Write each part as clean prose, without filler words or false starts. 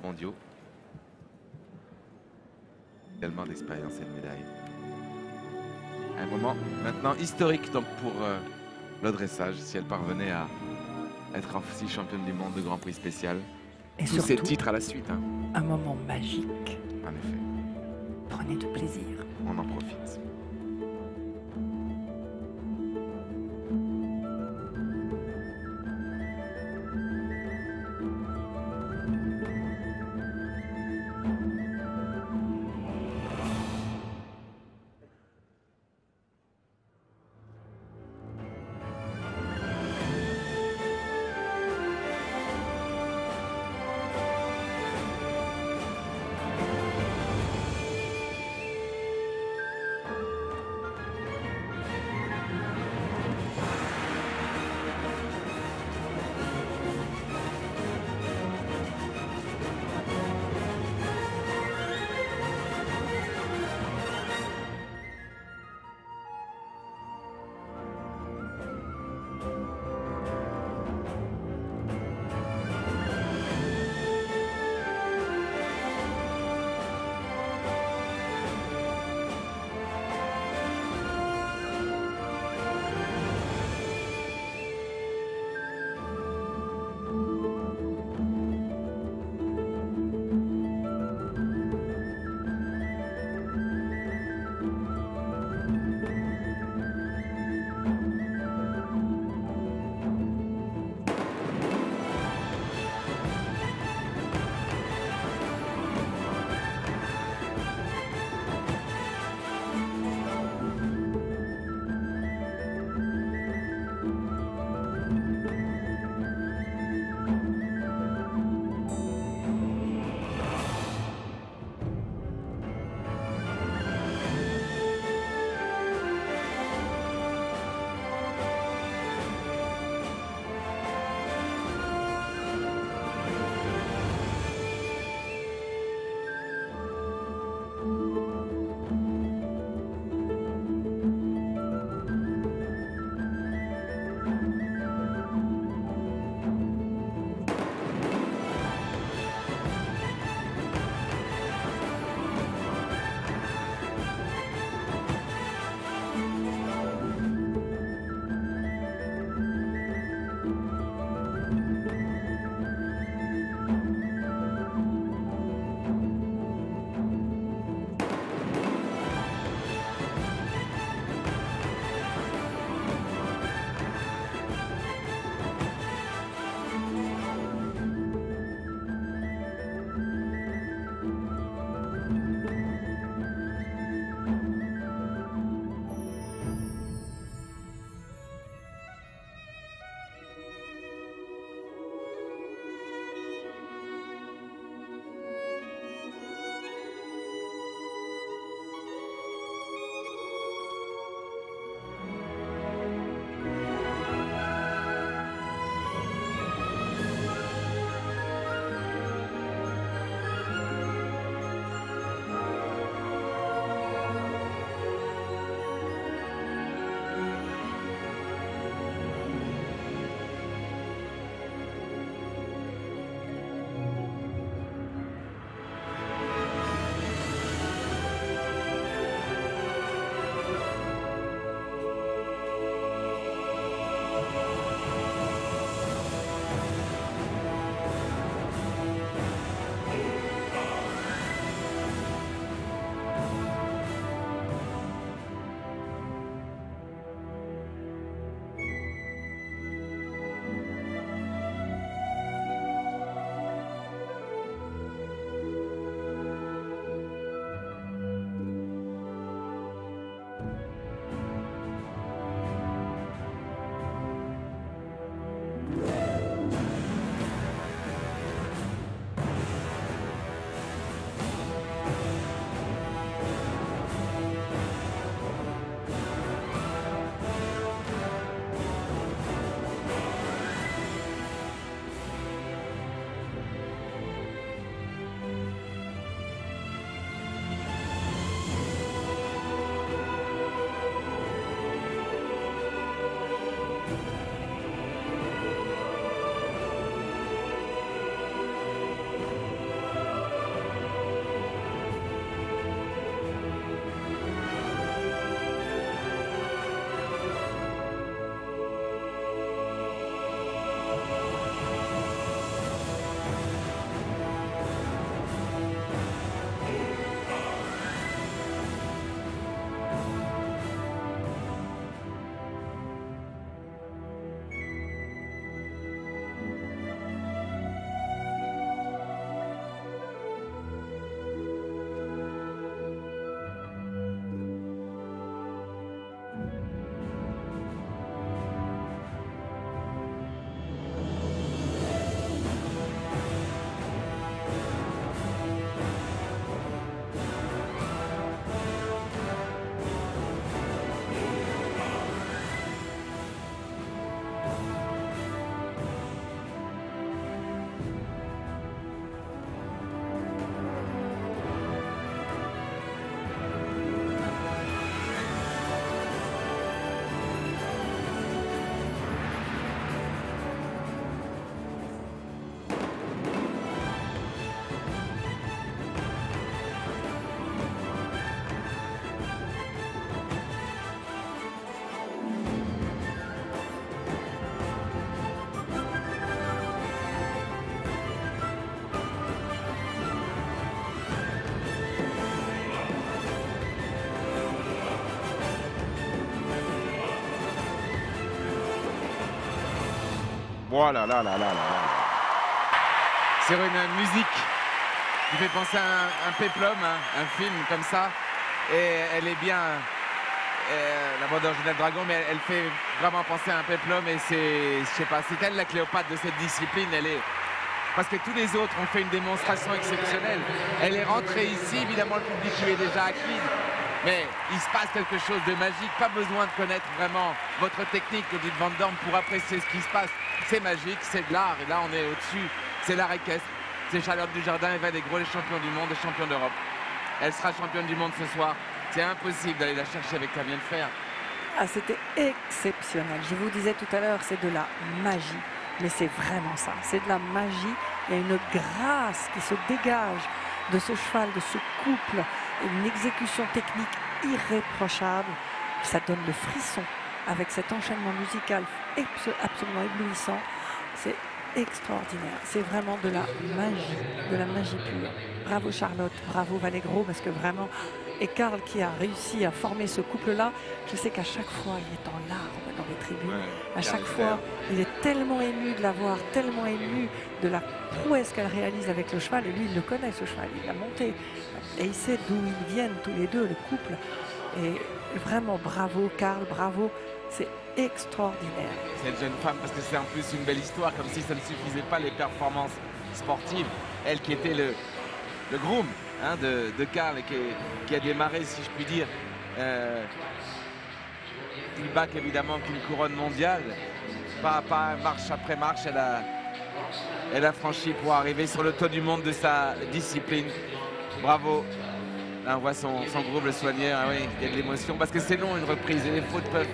mondiaux. Tellement d'expérience et de médailles. Un moment maintenant historique donc pour le dressage, si elle parvenait à être aussi championne du monde de Grand Prix spécial. Et Tous ces surtout, titres à la suite, hein. un moment magique. En effet, Prenez du plaisir. on en profite. Oh là là là là là là. C'est une musique qui fait penser à un péplum, hein, un film comme ça. Et elle est bien, la bande originale Dragon, mais elle fait vraiment penser à un péplum. Et c'est, je sais pas, c'est elle la Cléopâtre de cette discipline. Elle est, parce que tous les autres ont fait une démonstration exceptionnelle. Elle est rentrée ici, évidemment le public lui est déjà acquis. Mais il se passe quelque chose de magique. Pas besoin de connaître vraiment votre technique, Judith Van Dorn, pour apprécier ce qui se passe. C'est magique, c'est de l'art. Et là, on est au-dessus. C'est l'art équestre. C'est Charlotte Dujardin et Vallegro, les champions du monde et champions d'Europe. Elle sera championne du monde ce soir. C'est impossible d'aller la chercher avec ce qu'elle vient de faire. Ah, c'était exceptionnel. Je vous disais tout à l'heure, c'est de la magie. Mais c'est vraiment ça. C'est de la magie. Il y a une grâce qui se dégage de ce cheval, de ce couple. Une exécution technique irréprochable. Ça donne le frisson avec cet enchaînement musical absolument éblouissant. C'est extraordinaire. C'est vraiment de la magie pure. Bravo Charlotte, bravo Vallegro, parce que vraiment, et Karl qui a réussi à former ce couple-là, je sais qu'à chaque fois, il est en larmes dans les tribunes. Ouais, à chaque fois, il est tellement ému de la voir, tellement ému de la prouesse qu'elle réalise avec le cheval. Et lui, il le connaît, ce cheval, il l'a monté. Et il sait d'où ils viennent, tous les deux, le couple. Et vraiment, bravo Karl, bravo. C'est extraordinaire. Cette jeune femme, parce que c'est en plus une belle histoire, comme si ça ne suffisait pas les performances sportives. Elle qui était le groom, hein, de Karl et qui a démarré, si je puis dire, il bac évidemment qu'une couronne mondiale. Pas à pas, marche après marche, elle a franchi pour arriver sur le toit du monde de sa discipline. Bravo. Là, on voit son groupe le soigner. Ah oui, il y a de l'émotion parce que c'est long une reprise et les fautes peuvent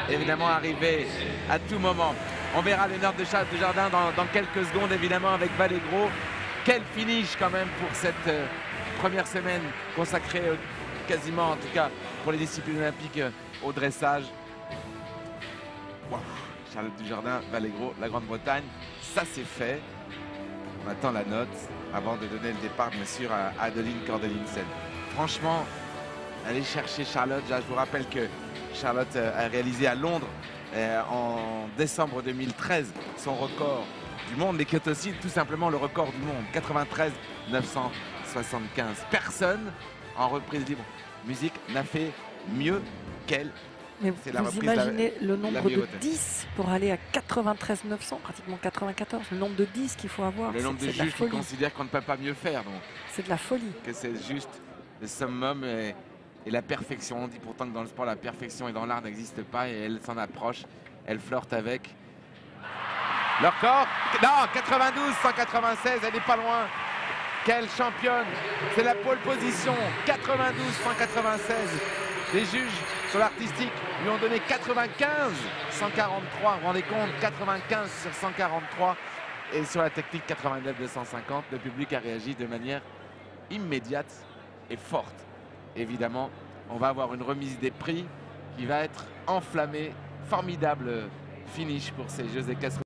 évidemment arriver à tout moment. On verra les notes de Charlotte Dujardin dans quelques secondes, évidemment, avec Vallegro. Quel finish quand même pour cette première semaine consacrée quasiment, en tout cas, pour les disciplines olympiques au dressage. Wow. Charlotte Dujardin, Vallegro, la Grande-Bretagne, ça c'est fait. On attend la note avant de donner le départ, bien sûr, à Adeline Cordelinsen. Franchement, allez chercher Charlotte. Je vous rappelle que Charlotte a réalisé à Londres en décembre 2013 son record du monde, mais qui est aussi tout simplement le record du monde, 93 975. Personne en reprise libre musique n'a fait mieux qu'elle. Mais vous imaginez le nombre de 10 pour aller à 93 900, pratiquement 94, le nombre de 10 qu'il faut avoir. Le nombre de juges qui considèrent qu'on ne peut pas mieux faire. C'est de la folie. Que c'est juste le summum et la perfection. On dit pourtant que dans le sport, la perfection et dans l'art n'existe pas, et elle s'en approche. Elle flirte avec leur corps. Non, 92, 196, elle n'est pas loin. Quelle championne. C'est la pole position. 92, 196. Les juges sur l'artistique lui ont donné 95, 143. Vous vous rendez compte, 95 sur 143. Et sur la technique, 89, 250. Le public a réagi de manière immédiate et forte. Évidemment, on va avoir une remise des prix qui va être enflammée. Formidable finish pour ces Jeux équestres.